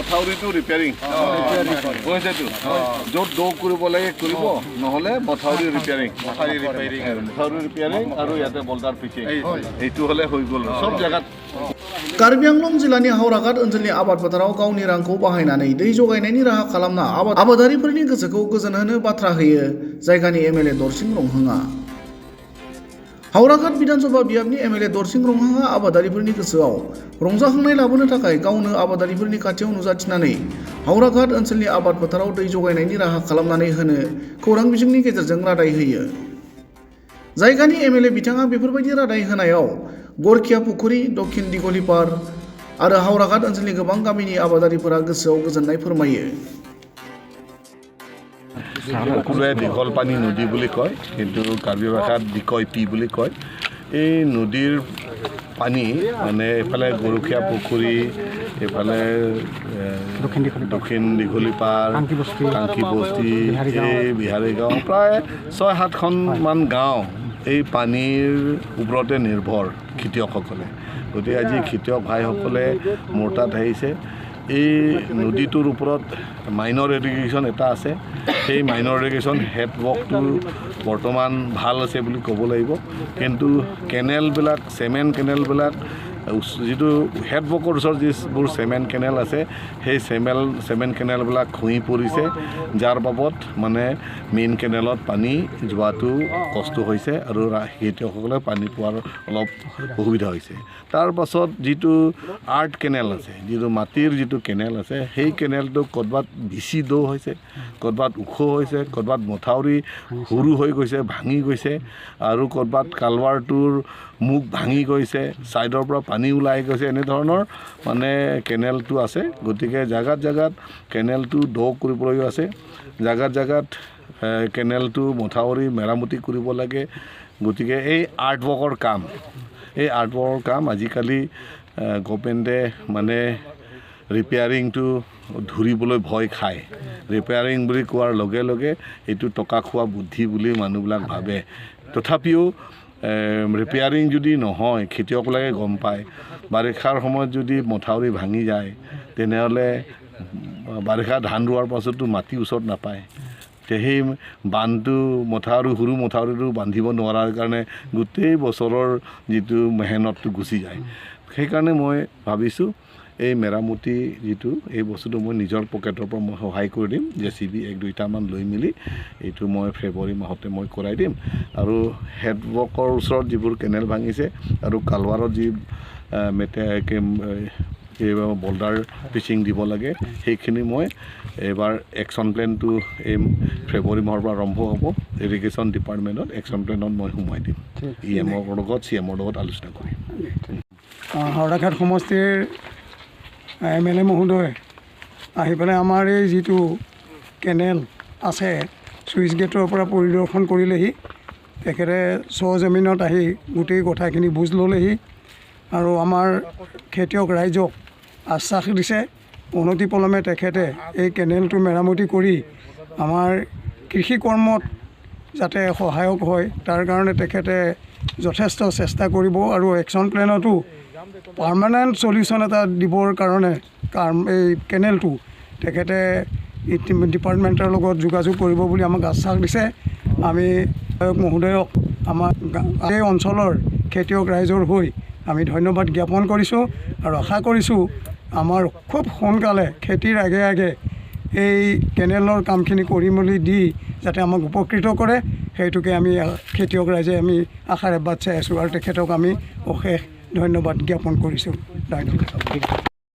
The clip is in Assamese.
মথাউৰিটো ৰিপেয়াৰিং বুজিছেতো য'ত দ কৰিব লাগে কৰিব নহ'লে মথাউৰি ৰিপেয়াৰিং আৰু ইয়াতে বল্ডাৰ পিছে এইটো হ'লে হৈ গ'ল চব জেগাত कार्बि आंलं जिल्लानि हावराघाट ओनसोलनि आबाद फोथाराव गावनि रांखौ बाहायनानै दै जगायनायनि राहा खालामना आबादारिफोरनि गोसोखौ गोजोन होनो बाथ्रा होयो जायगानि एमएलए दरसिं रंहांआ। हावराघाट विधानसभा बियाबनि एमएलए दरसिं रंहांआ आबादारिफोरनि गोसोआव रंजाखांनाय लाबोनो थाखाय गावनो आबादारिफोरनि खाथियाव नुजाथिनानै हावराघाट ओनसोलनि आबाद फोथाराव दै जगायनायनि राहा खालामनानै होनो खौरां बिजोंनि गेजेरजों रादाय होयो। जायगानि एमएलए बिथाङा बेफोरबायदि रादाय होनायाव गरखिया पुखुरी दक्षिण दिघलिपार आरो हावराघाट ओनसोलनि गोबां गामिनि आबादारिफोरा गोसोआव गोजोननाय फोरमायो। সকলোৱে দীঘল পানী নদী বুলি কয় কিন্তু কাৰ্বি ভাষাত দিকয় পি বুলি কয়। এই নদীৰ পানী মানে এফালে গৰখীয়া পুখুৰী এফালে দক্ষিণ দীঘলিপাৰ কাংকি বস্তি এই বিহাৰী গাঁও প্ৰায় ৬-৭খনমান গাঁও এই পানীৰ ওপৰতে নিৰ্ভৰ খেতিয়কসকলে। গতিকে আজি খেতিয়ক ভাইসকলে মোৰ তাত আহিছে। এই নদীটোৰ ওপৰত মাইনৰ ইৰিগেশ্যন এটা আছে। সেই মাইনৰ ইৰিগেশ্যন হেডৱৰ্কটো বৰ্তমান ভাল আছে বুলি ক'ব লাগিব কিন্তু কেনেলবিলাক চেমেণ্ট কেনেলবিলাক যিটো হেডৱৰ্কৰ ওচৰত যিবোৰ চেমেণ্ট কেনেল আছে সেই চেমেণ্ট কেনেলবিলাক খহি পৰিছে যাৰ বাবদ মানে মেইন কেনেলত পানী যোৱাটো কষ্ট হৈছে আৰু খেতিয়কসকলে পানী পোৱাৰ অলপ অসুবিধা হৈছে। তাৰ পাছত যিটো আৰ্ট কেনেল আছে যিটো মাটিৰ যিটো কেনেল আছে সেই কেনেলটো ক'ৰবাত বেছি দ হৈছে ক'ৰবাত ওখ হৈছে ক'ৰবাত মথাউৰি সৰু হৈ গৈছে ভাঙি গৈছে আৰু ক'ৰবাত কালভাৰটোৰ মুখ ভাঙি গৈছে ছাইডৰ পৰা পানী ওলাই গৈছে এনেধৰণৰ মানে কেনেলটো আছে। গতিকে জেগাত জেগাত কেনেলটো দ কৰিবলগীয়া আছে জেগাত জেগাত কেনেলটো মথাউৰি মেৰামতি কৰিব লাগে। গতিকে এই আৰ্টৱৰ্কৰ কাম আজিকালি গভৰ্ণমেণ্টে মানে ৰিপেয়াৰিংটো ধৰিবলৈ ভয় খায়। ৰিপেয়াৰিং বুলি কোৱাৰ লগে লগে এইটো টকা খোৱা বুদ্ধি বুলি মানুহবিলাক ভাবে। তথাপিও ৰিপেয়াৰিং যদি নহয় খেতিয়কবিলাকে গম পায় বাৰিষাৰ সময়ত যদি মথাউৰি ভাঙি যায় তেনেহ'লে বাৰিষা ধান ৰোৱাৰ পাছতো মাটি ওচৰত নাপায়। সেই বান্ধটো সৰু মথাউৰিটো বান্ধিব নোৱাৰাৰ কাৰণে গোটেই বছৰৰ যিটো মেহনতটো গুচি যায়। সেইকাৰণে মই ভাবিছোঁ এই মেৰামতি যিটো এই বস্তুটো মই নিজৰ পকেটৰ পৰা মই সহায় কৰি দিম JCB 1-2টামান লৈ মেলি এইটো মই ফেব্ৰুৱাৰী মাহতে মই কৰাই দিম আৰু হেডৱৰ্কৰ ওচৰত যিবোৰ কেনেল ভাঙিছে আৰু কালভাৰত যি বল্ডাৰ পিচিং দিব লাগে সেইখিনি মই এবাৰ একশ্যন প্লেনটো এই ফেব্ৰুৱাৰী মাহৰ পৰা আৰম্ভ হ'ব ইৰিগেশ্যন ডিপাৰ্টমেণ্টত একশ্যন প্লেনত মই সোমাই দিম EMৰ লগত CMৰ লগত আলোচনা কৰিম। হাওৰাঘাট সমষ্টিৰ MLA মহোদয় আহি পেলাই আমাৰ এই যিটো কেনেল আছে চুইচ গেটৰ পৰা পৰিদৰ্শন কৰিলেহি। তেখেতে জমিনত আহি গোটেই কথাখিনি বুজ ল'লেহি আৰু আমাৰ খেতিয়ক ৰাইজক আশ্বাস দিছে অনতি পলমে তেখেতে এই কেনেলটো মেৰামতি কৰি আমাৰ কৃষি কৰ্মত যাতে সহায়ক হয় তাৰ কাৰণে তেখেতে যথেষ্ট চেষ্টা কৰিব আৰু একশ্যন প্লেনতো পাৰ্মানেণ্ট সলিউশ্যন এটা দিবৰ কাৰণে এই কেনেলটো তেখেতে ডিপাৰ্টমেণ্টৰ লগত যোগাযোগ কৰিব বুলি আমাক আশ্বাস দিছে। আমি মহোদয়ক আমাৰ এই অঞ্চলৰ খেতিয়ক ৰাইজৰ হৈ আমি ধন্যবাদ জ্ঞাপন কৰিছোঁ আৰু আশা কৰিছোঁ আমাৰ খুব সোনকালে খেতিৰ আগে আগে এই কেনেলৰ কামখিনি কৰি মেলি দি যাতে আমাক উপকৃত কৰে সেইটোকে আমি খেতিয়ক ৰাইজে আমি আশাৰে বাট চাই আছোঁ আৰু তেখেতক আমি অশেষ ধন্যবাদ জ্ঞাপন কৰিছোঁ। ধন্যবাদ।